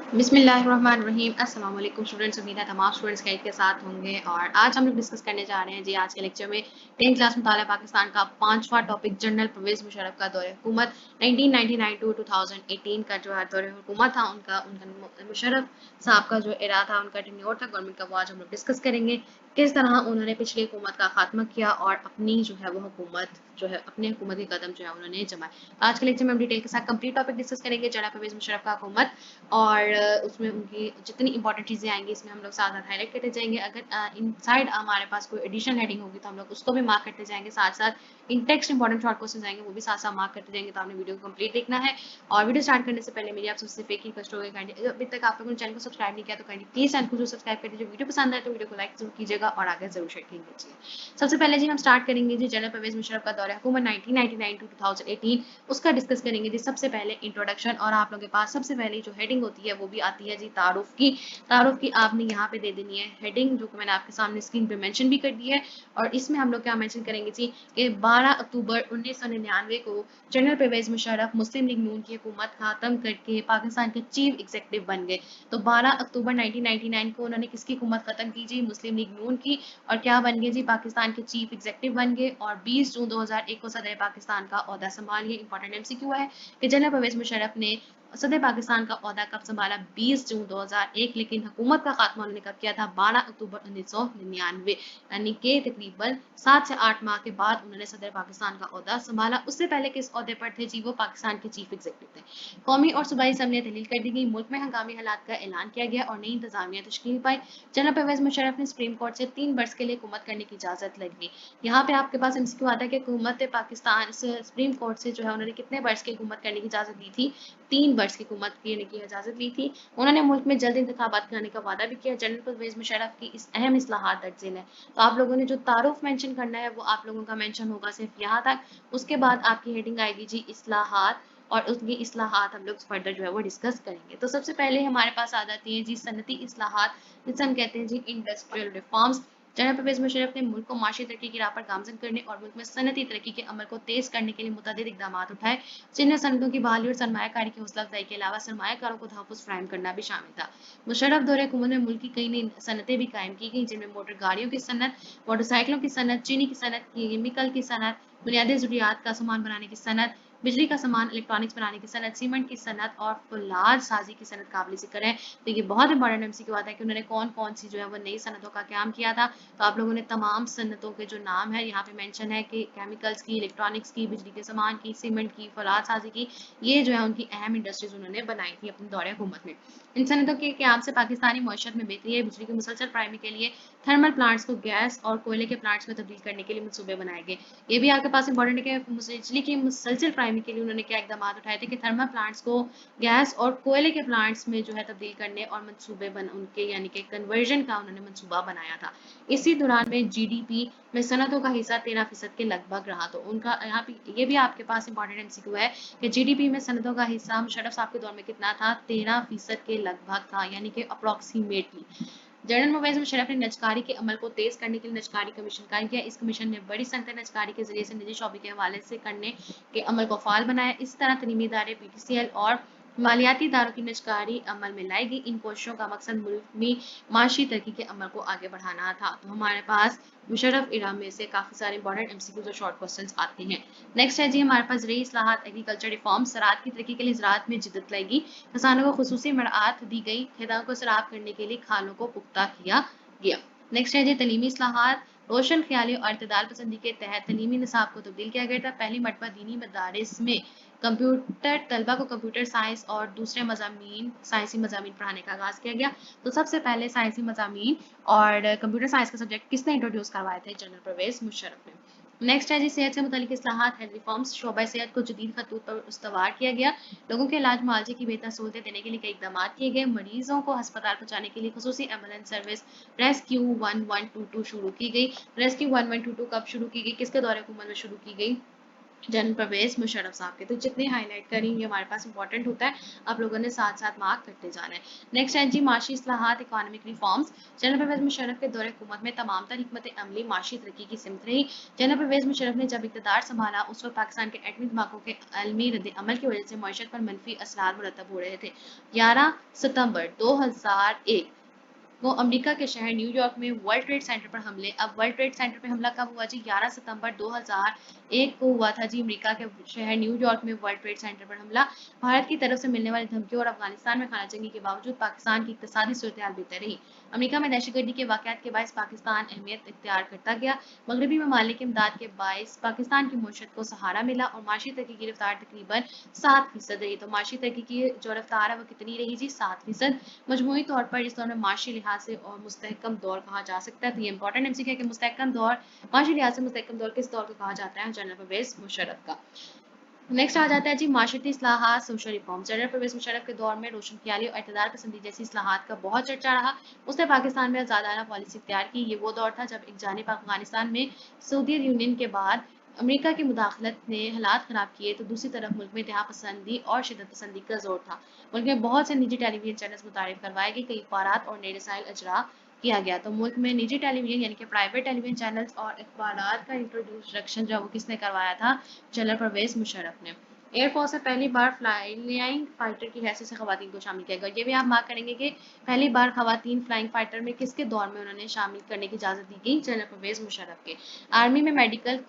बिस्मिल्लाहिर्रहमानिर्रहीम। अस्सलाम वालेकुम स्टूडेंट्स, उम्मीद है तमाम स्टूडेंट्स गाइड के साथ होंगे। और आज हम लोग डिस्कस करने जा रहे हैं जी आज के लेक्चर में 10th क्लास मुताला पाकिस्तान का 5वां टॉपिक जनरल परवेज़ मुशर्रफ का दौरे हुकूमत 1999 टू 2018 का जो है दौरे हुकूमत था उनका उनका मुशर्रफ साहब का जो इरा था उनका टेन्योर था गवर्नमेंट का, वो आज हम लोग डिस्कस करेंगे किस तरह उन्होंने पिछली हुकूमत का खात्मा किया और अपनी जो है वो हुकूमत जो है अपने हुकूमती कदम जो है उन्होंने जमाए। आज के लेक्चर में हम डिटेल के साथ कंप्लीट टॉपिक डिस्कस करेंगे जनरल परवेज़ मुशर्रफ का हुकूमत और उसमें उनकी जितनी इंपॉर्टेंट चीज़ें आएंगी इसमें हम लोग साथ साथ हाईलाइट करते जाएंगे। अगर इनसाइड हमारे पास कोई एडिशनल हेडिंग होगी तो हम लोग उसको भी मार्क करते जाएंगे, साथ साथ इन टेक्स्ट इंपॉर्टेंट शॉर्ट क्वेश्चन आएंगे वो भी साथ साथ मार्क करते जाएंगे। तो आपने वीडियो को कंप्लीट देखना है। और वीडियो स्टार्ट करने से पहले मेरी आप सबसे एक ही रिक्वेस्ट होगी, काइंडली अभी तक आप लोगों ने चैनल को सब्सक्राइब नहीं किया तो काइंडली प्लीज चैनल को जो सब्सक्राइब कर दीजिए। वीडियो पसंद आए तो वीडियो को लाइक जरूर कीजिएगा और आगे जरूर शेयर कीजिए। सबसे पहले जी हम स्टार्ट करेंगे जी जनरल परवेज मुशर्रफ का दौरा हुकूमत 1999 टू 2018 उसका डिस्कस करेंगे जी। सबसे पहले इंट्रोडक्शन, और आप लोगों के पास सबसे पहले जो हेडिंग होती है वो भी आती है जी तारुफ की। तारुफ की आपने यहाँ पे दे देनी है हेडिंग जो कि मैंने आपके सामने स्क्रीन पे मेंशन भी कर दी है। और इसमें हम लोग क्या मेंशन करेंगे जी कि 12 अक्टूबर 1999 को जनरल परवेज मुशर्रफ मुस्लिम लीग नून की हुकूमत खत्म करके पाकिस्तान के चीफ एग्जीक्यूटिव बन गए। तो 12 अक्टूबर 1999 को उन्होंने किसकी हुकूमत खत्म की जी, मुस्लिम लीग नून की, और क्या बन गए जी, पाकिस्तान के चीफ एग्जीक्यूटिव बन गए। और 20 जून 2001 को सदर पाकिस्तान का ओहदा संभालिए। इंपॉर्टेंट एमसीक्यू है कि जनरल परवेज मुशर्रफ ने सदर पाकिस्तान का ओहदा कब संभाला, 20 जून 2001, लेकिन हुकूमत का खात्मा उन्होंने कब किया था, 12 अक्टूबर 1999, यानी कि तकरीबन 7 से 8 माह के बाद उन्होंने सदर पाकिस्तान का ओहदा संभाला। उससे पहले किस ओहदे पर थे जी, वो पाकिस्तान के चीफ एग्जीक्यूटिव थे। कौमी और सूबाई असम्बलियां तहलील कर दी गई, मुल्क में हंगामी हालात का ऐलान किया गया और नई इंतजामिया तश्कील पाई। जनरल परवेज मुशर्रफ ने सुप्रीम कोर्ट से 3 बरस के लिए हुकूमत करने की इजाजत लगी। यहाँ पे आपके पास एमसीक्यू आता है कि हुकूमत पाकिस्तान से सुप्रीम कोर्ट से जो है उन्होंने कितने बरस की हुकूमत करने की इजाजत दी थी, 3 वर्ष की हुकूमत करने की इजाजत ली थी। उन्होंने मुल्क में जल्द इंतखाबात कराने का वादा भी किया। जनरल परवेज मुशर्रफ की इस अहम इस्लाहात दर्ज झेल है। तो आप लोगों ने जो तारुफ मेंशन करना है वो आप लोगों का मेंशन होगा सिर्फ यहाँ तक। उसके बाद आपकी हेडिंग आएगी जी इस्लाहात, और उसकी इस्लाहात हम लोग फर्दर जो है वो डिस्कस करेंगे। तो सबसे पहले हमारे पास आ जाती है जी सनती इस्लाहात, जिसे हम कहते हैं जी industrial reforms. General Parvez Musharraf ने मुल्क को माशी तरक्की की राह पर गामजन करने और मुल्क में सनती तरक्की के अमल को तेज करने के लिए मुतअद्दिद इकदाम उठाए, जिनमें सनतों की बहाली और सरमायाकारी की हौसला अफजाई के अलावा सरमायाकारों को तहफ़्फ़ुज़ फराहम करना भी शामिल था। मुशर्रफ दौरे हुकूमत में मुल्क की कई नई सनतें भी कायम की गई, जिनमें मोटर गाड़ियों की सनत, मोटरसाइकिलों की सनत, चीनी की सनत, केमिकल की सनत, बुनियादी ज़रूरियात का सामान बनाने की सनत, बिजली का सामान, इलेक्ट्रॉनिक्स बनाने की सनत, सीमेंट की सनत और फौलाद साजी की सनत काबिल जिक्र है। तो ये बहुत इंपॉर्टेंट एमसीक्यू आता है कि उन्होंने कौन कौन सी जो है वो नई सनतों का क्याम किया था। तो आप लोगों ने तमाम सनतों के जो नाम है यहाँ पे मेंशन है कि केमिकल्स की, इलेक्ट्रॉनिक्स की, बिजली के सामान की, सीमेंट की, फौलाद साजी की, ये जो है उनकी अहम इंडस्ट्रीज उन्होंने बनाई थी अपने दौरे हुकूमत में। इन सनतों के क्याम से पाकिस्तानी मईशत में बेहतरी है। बिजली की मुसलसल फराहमी के लिए थर्मल प्लांट्स को गैस और कोयले के प्लांट्स में तब्दील करने के लिए मनसूबे बनाए गए। ये भी आपके पास इंपॉर्टेंट है कि बिजली की मुसलसल फराहमी के लिए उन्होंने क्या इकदाम उठाए थे कि थर्मल प्लांट्स को गैस और कोयले के प्लांट्स में जो है तब्दील करने और मनसूबे बन उनके यानी कि कन्वर्जन का उन्होंने मनसूबा बनाया था। इसी दौरान में जीडीपी में सनतों का हिस्सा 13% के लगभग रहा। तो उनका यहाँ पे ये भी आपके पास इंपॉर्टेंट एमसीक्यू है कि जीडीपी में सनतों का हिस्सा मुशर्रफ साहब के दौर में कितना था, 13% के लगभग था, यानी कि अप्रोक्सीमेटली। जनरल परवेज मुशर्रफ ने नजकारी के अमल को तेज करने के लिए नजकारी कमीशन कायम किया। इस कमीशन ने बड़ी सनतें नजकारी के जरिए से निजी शोबे के हवाले से करने के अमल को फाल बनाया। इस तरह तलीमी इदारे, पीटीसीएल और मालियाती इदारों की नजकारी अमल में लाई गई। इन कोशिशों का मकसद मुल्क में माशी तरक्की के अमल को आगे बढ़ाना था। तो हमारे पास मुशर्रफ इरा में से काफ़ी सारे इंपॉर्टेंट एमसीक्यूज और शॉर्ट क्वेश्चंस आते हैं। नेक्स्ट है जी हमारे पास रई इस्लाहात, एग्रीकल्चर रिफॉर्म, ज़राअत की तरक्की के लिए ज़राअत में जिद्दत लाएगी, किसानों को खुसूसी मराआत दी गई, खेतों को सराब करने के लिए खालों को पुख्ता किया गया। नेक्स्ट है जी तलीमी इस्लाहात, रोशन ख्याली और इतदाल पसंदी के तहत तलीमी निसाब को तब्दील किया गया था। पहली मरतबा दीनी मदारिस में कंप्यूटर तलबा को कंप्यूटर साइंस और दूसरे मजामीन साइंसी मजामीन पढ़ाने का आगाज़ किया गया। तो सबसे पहले साइंसी मजामीन और कंप्यूटर साइंस का सब्जेक्ट किसने इंट्रोड्यूस करवाए थे, जनरल परवेज मुशर्रफ ने। नेक्स्ट है जी सेहत से मुतालिक इस्लाहात, हेल्थ रिफॉर्म्स, शोबा सेहत को जदीद खतूत पर उस्तवार किया गया। लोगों के इलाज मुआवजे की बेहतर सहूलतें देने के लिए कई इकदाम किए गए। मरीजों को अस्पताल पहुंचाने के लिए खसूसी एम्बुलेंस सर्विस रेस्क्यू 1122 शुरू की गई। रेस्क्यू 1122 कब शुरू की गई, किसके दौरे हुकूमत में शुरू की गई, जनरल परवेज मुशर्रफ साहब के। तो जितने हाईलाइट करेंगे हमारे पास इंपॉर्टेंट होता है, आप लोगों ने साथ साथ मार्क करते जाना है। नेक्स्ट है जी माशी इस्लाहात economic reforms. General Parvez Musharraf के दौरे हुकूमत में तमाम तर हिकमत अमली माशी तरक्की की सिमत रही। जनरल परवेज मुशर्रफ ने जब इकतदार संभाला उस वक्त पाकिस्तान के एटमी धमाकों के अलमी रद्द अमल की वजह से मईशत पर मनफी असरार मुरतब हो रहे थे। 11 सितंबर 2001 वो अमेरिका के शहर न्यूयॉर्क में वर्ल्ड ट्रेड सेंटर पर हमले। अब वर्ल्ड ट्रेड सेंटर पे हमला कब हुआ जी? 11 सितंबर 2001 को हुआ था जी, अमेरिका के शहर न्यूयॉर्क में वर्ल्ड ट्रेड सेंटर पर हमला। भारत की तरफ से मिलने वाली धमकियों और अफगानिस्तान में खाना जंगी के बावजूद पाकिस्तान की इक्तसादी सूरत हाल बेहतर रही। अमेरिका में दहशतगर्दी के वाकयात के बायस पाकिस्तान अहमियत इख्तियार करता गया। मगरबी ममालिक की इमदाद के बायस पाकिस्तान की मीशत को सहारा मिला और माशी तरक्की की रफ्तार तकरीबन 7% रही। तो माशी तरक्की की जो रफ्तार है वो कितनी रही जी? 7%। मजमूई तौर पर इस दौर में माशी लिहाज से और मुस्तहकम दौर कहा जा सकता है। तो ये इंपॉर्टेंट एमसीक्यू है कि मुस्तहकम दौर, माशी लिहाज से मुस्तहकम दौर किस दौर को कहा जाता है? जनरल परवेज मुशर्रफ का। नेक्स्ट आ जाता है जी माशरती इस्लाहात social reform. General Parvez Musharraf के दौर में रोशन ख्याली और इक़्तिदार पसंदी जैसी इस्लाहात का बहुत चर्चा रहा। उसने पाकिस्तान में आज़ादाना पॉलिसी इख्तियार की। ये वो दौर था जब एक जानिब अफगानिस्तान में सोवियत यूनियन के बाद अमेरिका की मुदाखलत ने हालात ख़राब किए, तो दूसरी तरफ मुल्क में इंतहा पसंदी और शिदत पसंदी का जोर था। मुल्क में बहुत से निजी टेलीविजन चैनल्स मुतारिफ करवाए गए, कई अखबारात और नए रसाइल अजरा किया गया। तो मुल्क में निजी टेलीविजन यानी कि प्राइवेट टेलीविजन चैनल्स और अखबारात का इंट्रोडक्शन जो है वो किसने करवाया था? जनरल परवेज मुशर्रफ ने। एयरफोर्स में पहली बार फ्लाइंग फाइटर की हैसियत से खवातीन को शामिल किया गया। ये भी आप मार्क करेंगे कि पहली बार खवातीन फ्लाइंग फाइटर में किसके दौर में उन्होंने शामिल करने की इजाज़त दी गई? जनरल परवेज मुशर्रफ के। आर्मी में मेडिकल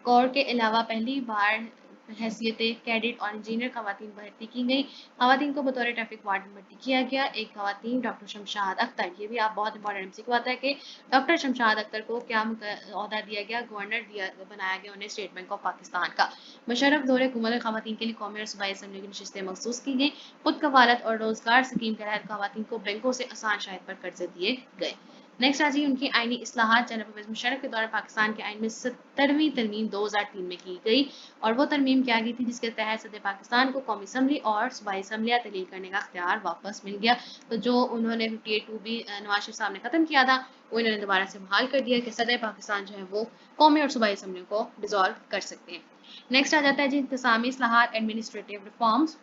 कोर के अलावा पहली बार हैसियत कैडेट और इंजीनियर खवातीन भर्ती की गई। खवातीन को बतौर ट्रैफिक वार्डन भर्ती किया गया। एक खवातीन डॉक्टर शमशाद अख्तर, ये भी आप बहुत इंपॉर्टेंट एमसीक्यू आता है कि डॉक्टर शमशाद अख्तर को क्या ओहदा दिया गया? गवर्नर बनाया गया उन्हें स्टेट बैंक ऑफ पाकिस्तान का। मुशर्रफ दौरे हुकूमत और खवातीन के लिए कौमी और सूबाई असम्बली की नशिस्तें मखसूस की गई। खुद कफालत और रोजगार स्कीम के तहत खवातीन को बैंकों से आसान शायद पर कर्जे दिए गए। नेक्स्ट आ जी उनकी आईनी इस्लाहात। जनरल परवेज मुशर्रफ के दौरान पाकिस्तान के आइन में 70वीं तरमीम 2003 में की गई। और वो तरमीम क्या की थी जिसके तहत सदर पाकिस्तान को कौमी असम्बली और सूबाई असम्बलियाँ तहलील करने का अख्तियार वापस मिल गया। तो जो उन्होंने 58 भी नवाज शरीफ साहब ने खत्म किया था, वो इन्होंने दोबारा से बहाल कर दिया कि सदर पाकिस्तान जो है वो कौमी और सूबाई असम्बलियों को डिसॉल्व कर सकते हैं। नेक्स्ट आ जाता है जी इंतजामी इस्लाहात administrative reforms.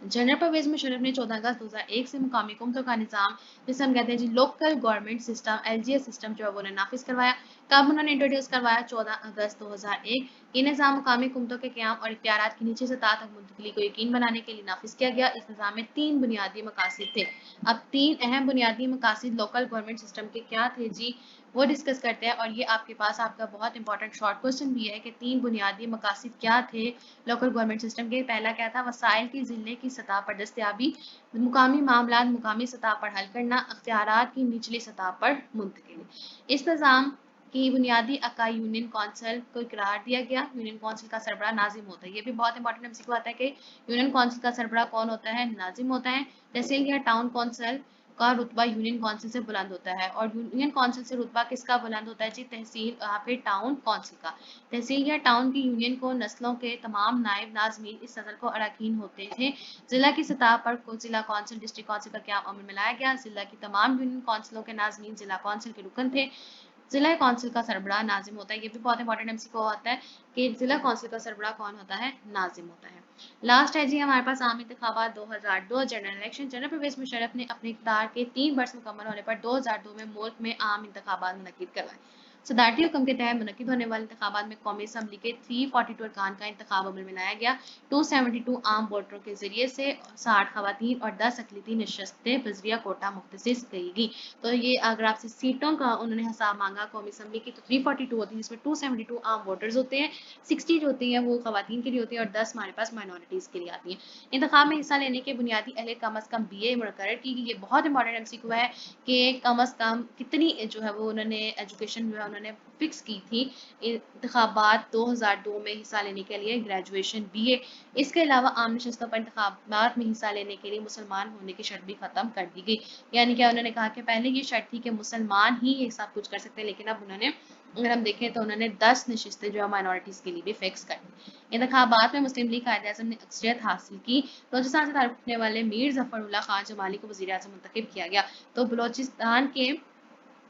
General Parvez Musharraf ने 14 अगस्त 2001 से मुकामी हुकूमतों का निज़ाम, जिसे हम कहते हैं जी local government system LGS system जो है वो नाफिज करवाया। कब उन्होंने इंट्रोड्यूस करवाया? 14 अगस्त 2001। ये निज़ाम मुकामी हुकूमतों के क़याम और इख्तियारात की नीचे सतह तक मुंतकली को यकीन बनाने के लिए नाफिज किया गया। इस निज़ाम में 3 बुनियादी मकासद थे। अब 3 अहम बुनियादी मकासद लोकल गवर्नमेंट सिस्टम के क्या थे जी? वो डिस्कस करते हैं। और ये आपके पास आपका बहुत इंपॉर्टेंट शॉर्ट क्वेश्चन भी है कि 3 बुनियादी मकासद क्या थे लोकल गवर्नमेंट सिस्टम के? पहला क्या था? वसाइल की ज़िले की सतह पर दस्तयाबी, मुकामी मामला मुकामी सतह पर हल करना, अख्तियारात की निचली सतह पर मुंतकिली। इस निज़ाम की बुनियादी इकाई यूनियन कौंसिल को करार दिया गया। यूनियन कौंसिल का सरबराह नाजिम होता है। ये भी बहुत इंपॉर्टेंट एमसीक्यू आता है कि यूनियन कौंसिल का सरबराह कौन होता है? नाजिम होता है। तहसील या टाउन कौंसिल का रुतबा यूनियन कौंसिल से बुलंद होता है। और यूनियन कौंसिल से रुतबा किसका बुलंद होता है जी? तहसील फिर टाउन कौंसिल का। तहसील या टाउन की यूनियन को नस्लों के तमाम नायब नाजमीन इस नस्ल को अरकान होते थे। जिला की सतह पर जिला कौंसिल डिस्ट्रिक्ट कौंसिल का क्या अमल में लाया गया? जिला की तमाम यूनियन कौंसिलों के नाजमीन जिला कौंसिल के रुकन थे। जिला कौंसिल का सरबराह नाजिम होता है। ये भी बहुत इंपॉर्टेंट एमसीक्यू होता है कि जिला कौंसिल का सरबराह कौन होता है? नाजिम होता है। लास्ट है जी हमारे पास आम इंतखाबात 2002 general election. General Parvez Musharraf ने अपने इक़्तिदार के 3 वर्ष मुकम्मल होने पर 2002 में मुल्क में आम इंतखाबात मुनक्किद करवाए। सदारती हुक्म के तहत मुनक्किद होने वाले इंतखाबात में कौमी असम्बली के 342 अरकान का इंतखाब अमल में लाया गया। 272 आम वोटरों के जरिए से 60 खवातीन और 10 अक़लियती नशस्तें बजरिया कोटा मुख्तसिस करी गई। तो ये अगर आपसे सीटों का उन्होंने हिसाब मांगा कौमी असम्बली की, तो 342 होती है जिसमें 272 आम वोटर्स होते हैं, 60 जो होती हैं वो खवातीन के लिए होती है और 10 हमारे पास माइनॉरिटीज़ के लिए आती हैं। इंतखाब में हिस्सा लेने के बुनियादी अहलियत कम अज़ कम BA मुकर्रर की गई। ये बहुत इंपॉर्टेंट एमसीक्यू है कि कम अज़ कम कितनी जो है वो उन्होंने एजुकेशन जो है उन्होंने फिक्स की थी इंतखाबात 2002 में हिस्सा लेने के लिए ग्रेजुएशन BA। इसके अलावा आम नशस्तों पर इंतखाबात में हिस्सा लेने के लिए मुसलमान होने की शर्त भी ख़त्म कर दी गई। यानी कि उन्होंने कहा कि पहले ये शर्त थी कि मुसलमान ही ये सब कुछ कर सकते हैं, लेकिन अब उन्होंने अगर हम देखें तो उन्होंने 10 नशिस्तें जो है माइनॉरिटीज़ के लिए भी फिक्स कर दी। इंतखाबात में मुस्लिम लीग कायद-ए-आज़म ने अक्सरियत हासिल की। बलूचिस्तान से ताल्लुक़ रखने वाले मीर ज़फ़रुल्लाह खान जमाली को वज़ीर-ए-आज़म मुंतखब किया गया। तो बलूचिस्तान के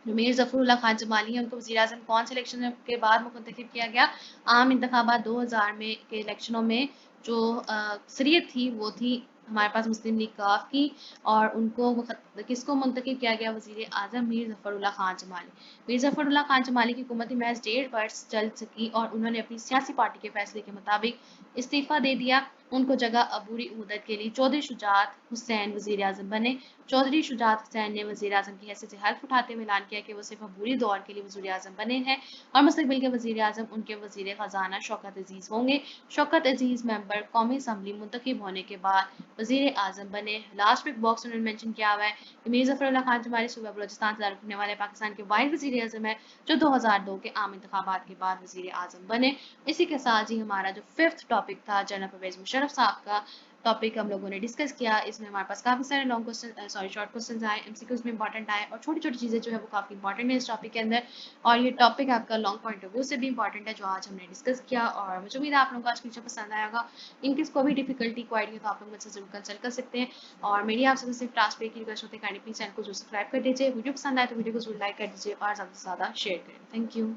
मीर ज़फ़रुल्लाह खान जमाली हैं, उनको वज़ीर-ए-आज़म कौन से इलेक्शन के बाद मुंतखब किया गया? आम इंतखाबात 2000 में के इलेक्शनों में जो अक्सरियत थी वो थी हमारे पास मुस्लिम लीग काफ की, और उनको किसको मुंतखब किया गया? वज़ीर-ए-आज़म मीर ज़फ़रुल्लाह खान जमाली। मीर ज़फ़रुल्लाह खान जमाली की हुकूमत महज़ 1.5 वर्ष चल सकी और उन्होंने अपनी सियासी पार्टी के फैसले के मुताबिक इस्तीफ़ा दे दिया। उनको जगह अबूरी उहदत के लिए चौधरी शुजात हुसैन वज़ीर-ए-आज़म बने। चौधरी शुजात हुसैन ने वज़ीर-ए-आज़म की हैसियत से हल्फ उठाते हुए ऐलान किया कि वो सिर्फ अबूरी दौर के लिए वज़ीर-ए-आज़म बने हैं और मुस्तकबिल के वज़ीर-ए-आज़म उनके वज़ीर ख़ज़ाना शौकत अज़ीज़ होंगे। शौकत अज़ीज़ मेंबर कौमी असम्बली मुंतखब होने के बाद वज़ीर-ए-आज़म बने। लास्ट में बॉक्स उन्होंने मेंशन किया हुआ है कि मीर ज़फ़रुल्लाह खान जमाली सूबा बलूचिस्तान से ताल्लुक़ रखने वाले पाकिस्तान के वाहिद वज़ीर-ए-आज़म हैं जो 2002 के आम इंतखाबात के बाद वज़ीर-ए-आज़म बने। इसी के साथ ही हमारा जो 5th टॉपिक था जनरल परवेज़ मुशर्रफ साहब का टॉपिक हम लोगों ने डिस्कस किया। इसमें हमारे पास काफ़ी सारे लॉन्ग क्वेश्चन शॉर्ट क्वेश्चंस आए, एमसीक्यूज़ में इंपॉर्टेंट आए और छोटी-छोटी चीज़ें जो है वो काफ़ी इंपॉर्टेंट है इस टॉपिक के अंदर। और ये टॉपिक आपका लॉन्ग पॉइंट ऑफ व्यू से भी इंपॉर्टेंट है जो आज हमने डिस्कस किया, और मुझे उम्मीद है आप लोगों को आज का लेक्चर पसंद आया होगा। इनकेस कोई भी डिफिकल्टी को आइडिया तो आप लोग मुझसे ज़रूर कंसल्ट कर सकते हैं। और मेरी आपसे सिर्फ टास्क पे की रिक्वेस्ट होती है, काइंडली प्लीज़ चैनल को ज़रूर सब्सक्राइब कर दीजिए। वीडियो पसंद आए तो वीडियो को ज़रूर लाइक कर दीजिए और ज़्यादा से ज़्यादा शेयर करें। Thank you.